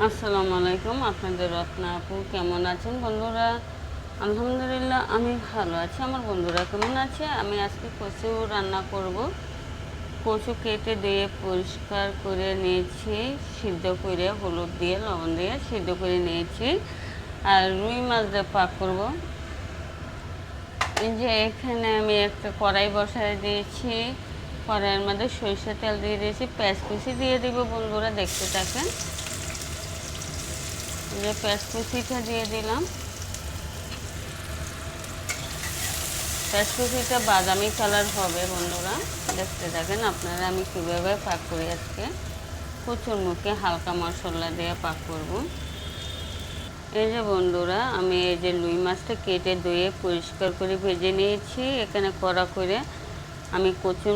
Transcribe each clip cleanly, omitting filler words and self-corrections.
আসসালামু আলাইকুম। আপনাদের রত্না আপু কেমন আছেন বন্ধুরা? আলহামদুলিল্লাহ আমি ভালো আছি। আমার বন্ধুরা কেমন আছে? আমি আজকে কচু রান্না করব। কচু কেটে দিয়ে পরিষ্কার করে নিয়েছি, সিদ্ধ করে হলুদ দিয়ে লবণ দিয়ে সিদ্ধ করে নিয়েছি। আর রুই মাছ দিয়ে পাক করব। এই যে এখানে আমি একটা কড়াই বসায় দিয়েছি। কড়াইয়ের মধ্যে সরিষার তেল দিয়ে দিয়েছি, পেঁয়াজ কুচি দিয়ে দিব। বন্ধুরা দেখতে থাকেন। যে পেঁয়াজ কুচিটা দিয়ে দিলাম। পেঁয়াজ কুচিটা বাদামি কালার হবে বন্ধুরা, দেখতে থাকেন আপনারা আমি কীভাবে পাক করি। আজকে কচুর মুখে হালকা মশলা দিয়ে পাক করব। এই যে বন্ধুরা আমি এই যে রুই মাছটা কেটে ধুয়ে পরিষ্কার করে ভেজে নিয়েছি। এখানে কড়া করে আমি কচুর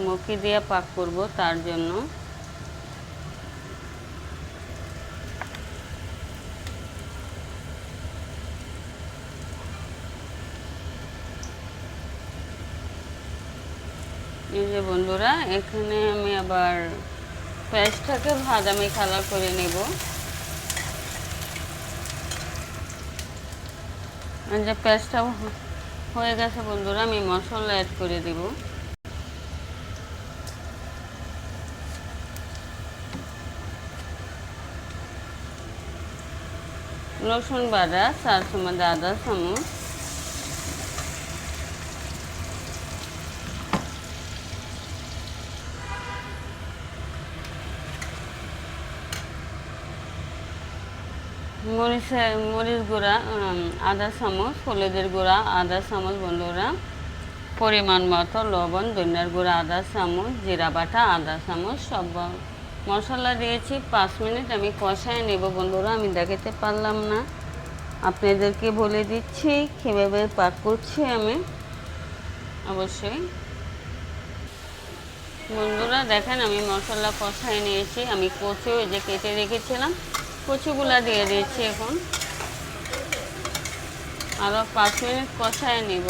মুখি দিয়ে পাক করব। তার জন্য এই যে বন্ধুরা এখানে আমি আবার পেঁয়াজটাকে বাদামি কালার করে নেব। যে পেঁয়াজটা হয়ে গেছে বন্ধুরা, আমি মশলা অ্যাড করে দিব। রসুন বাটা 4 চামচ, আদা চামচ, মরিচ গুঁড়া আধা চামচ, হলুদের গুঁড়া আধা চামচ বন্ধুরা, পরিমাণ মতো লবণ, ধনিয়ার গুঁড়া আধা চামচ, জিরা বাটা আধা চামচ, সব মশলা দিয়েছি। 5 মিনিট আমি কষায় নেব বন্ধুরা। আমি দেখাতে পারলাম না, আপনাদেরকে বলে দিচ্ছি কীভাবে পাক করছি আমি। অবশ্যই বন্ধুরা দেখেন আমি মশলা কষায় নিয়েছি। আমি কচু যে কেটে রেখেছিলাম কচুগুলা দিয়ে দিয়েছি। এখন আরও 5 মিনিট কষায় নেব।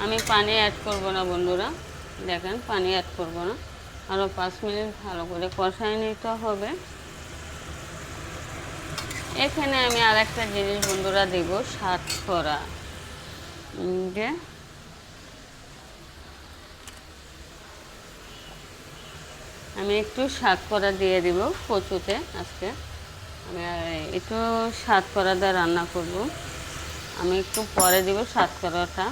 আমি পানি অ্যাড করব না বন্ধুরা, দেখেন পানি অ্যাড করব না। আরও 5 মিনিট ভালো করে কষায় নিতে হবে। এখানে আমি আর একটা জিনিস বন্ধুরা দেব, শতকরা। যে আমি একটু শতকরা দিয়ে দিব কচুতে। আজকে আমি একটু শতকরা দিয়ে রান্না করব। আমি একটু পরে দিব শতকরাটা,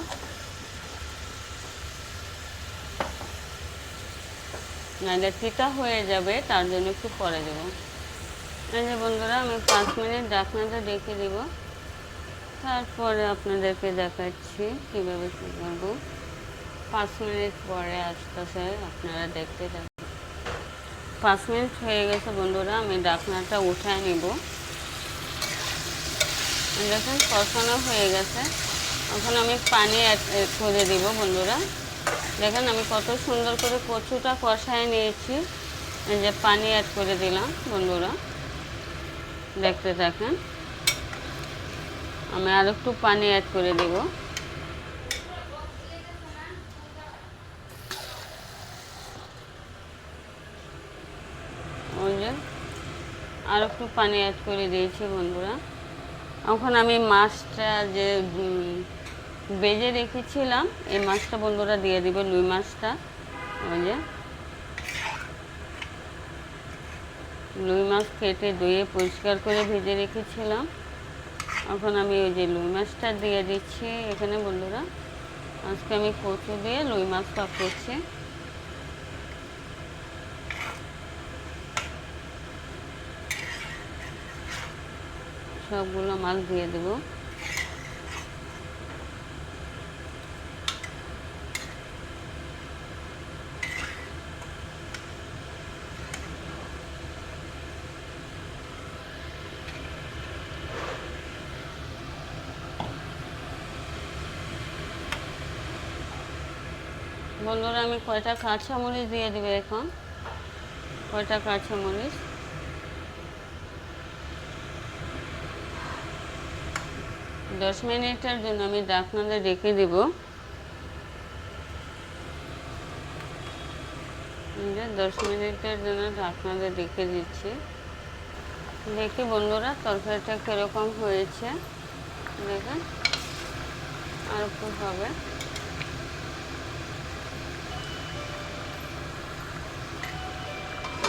নাহলে তিতা হয়ে যাবে, তার জন্য একটু পরে দেব। এই যে বন্ধুরা আমি 5 মিনিট ঢাকনাটা রেখে দেব। তারপরে আপনাদেরকে দেখাচ্ছি কীভাবে কী করব। 5 মিনিট পরে আসতেছে, আপনারা দেখতে থাকুন। 5 মিনিট হয়ে গেছে বন্ধুরা, আমি ঢাকনাটা উঠায় নিব। দেখুন কষানো হয়ে গেছে। এখন আমি পানি অ্যাড করে দিব বন্ধুরা। দেখেন আমি কত সুন্দর করে কচুটা কষায় নিয়েছি। এই যে পানি অ্যাড করে দিলাম বন্ধুরা, দেখতে থাকেন। আমি আর একটু পানি অ্যাড করে দেব। ওই যে আর একটু পানি অ্যাড করে দিয়েছি বন্ধুরা। এখন আমি মাছটা যে ভেজে রেখেছিলাম এই মাছটা বন্ধুরা দিয়ে দিব, রুই মাছটা। ওই যে রুই মাছ কেটে ধুয়ে পরিষ্কার করে ভেজে রেখেছিলাম। এখন আমি ওই যে রুই মাছটা দিয়ে দিচ্ছি এখানে বন্ধুরা। আজকে আমি কচু দিয়ে রুই মাছ পাক করছি। সবগুলো মাছ দিয়ে দেবো। বন্ধুরা আমি কয়টা কাঁচামরিচ দিয়ে দেবো এখন। কয়টা কাঁচামরিচ, 10 মিনিটের জন্য আমি ঢাকনাটা রেখে দেব। যে 10 মিনিটের জন্য ঢাকনাটা রেখে দিচ্ছি। দেখি বন্ধুরা তরকারিটা কীরকম হয়েছে, দেখেন আর একটু হবে।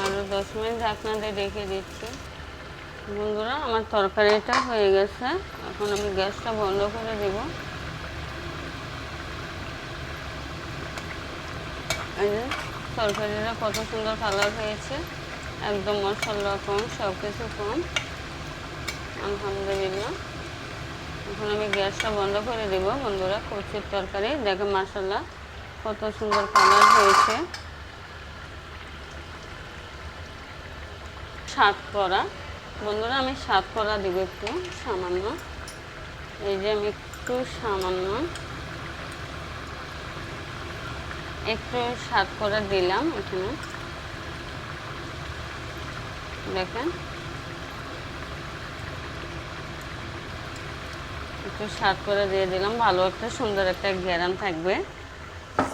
আরও 10 মিনিট ঢাকনাটা রেখে দিচ্ছি। বন্ধুরা আমার তরকারিটা হয়ে গেছে, এখন আমি গ্যাসটা বন্ধ করে দেব। এই যে তরকারিটা কত সুন্দর কালার হয়েছে, একদম মশলা কম, সব কিছু কম, আলহামদুলিল্লাহ। এখন আমি গ্যাসটা বন্ধ করে দেব। বন্ধুরা কচুর তরকারি দেখেন মাশাআল্লাহ কত সুন্দর কালার হয়েছে। সাতকরা বন্ধুরা আমি সাতকরা দেব একটু সামান্য, এই যে আমি একটু সামান্য একটু সাতকরা দিলাম এখানে, দেখেন একটু সাতকরা দিয়ে দিলাম, ভালো একটা সুন্দর একটা ঘ্রাণ থাকবে।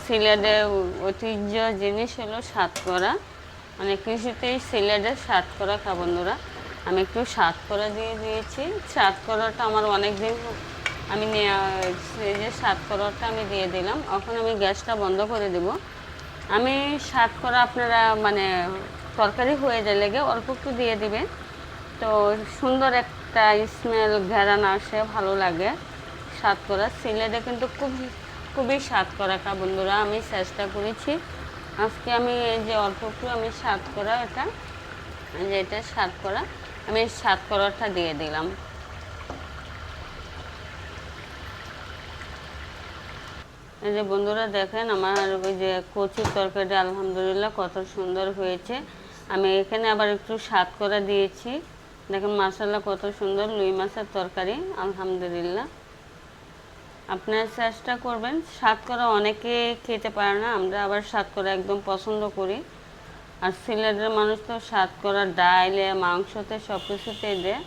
সিলেটের ঐতিহ্য জিনিস হলো সাতকরা, মানে কিছুতেই সিলেটের সাতকরা খা। বন্ধুরা আমি একটু সাতকরা দিয়ে দিয়েছি। সাতকরাটা আমার অনেক দিন আমি এই যে সাতকরাটা আমি দিয়ে দিলাম। এখন আমি গ্যাসটা বন্ধ করে দেব। আমি সাতকরা আপনারা মানে তরকারি হয়ে যায় লেগে অল্প একটু দিয়ে দিবে, তো সুন্দর একটা স্মেল ঘ্রাণ আসে, ভালো লাগে। সাতকরা সিলেটে কিন্তু খুবই সাতকরা খা। বন্ধুরা আমি চেষ্টা করেছি, আজকে আমি এই যে অল্প একটু আমি সাতকরা এটা যে এটা সাতকরা আমি সাতকরাটা দিয়ে দিলাম। এই যে বন্ধুরা দেখেন আমার ওই যে কচুর তরকারিটা আলহামদুলিল্লাহ কত সুন্দর হয়েছে। আমি এখানে আবার একটু সাতকরা দিয়েছি, দেখেন মাশাআল্লাহ কত সুন্দর রুই মাছের তরকারি আলহামদুলিল্লাহ। আপনারা চেষ্টা করবেন, সাতকরা অনেকে খেতে পারে না, আমরা আবার সাতকরা একদম পছন্দ করি। আর সিলেটের মানুষ তো সাতকরা ডাইলে মাংসতে সব কিছুতে দেয়।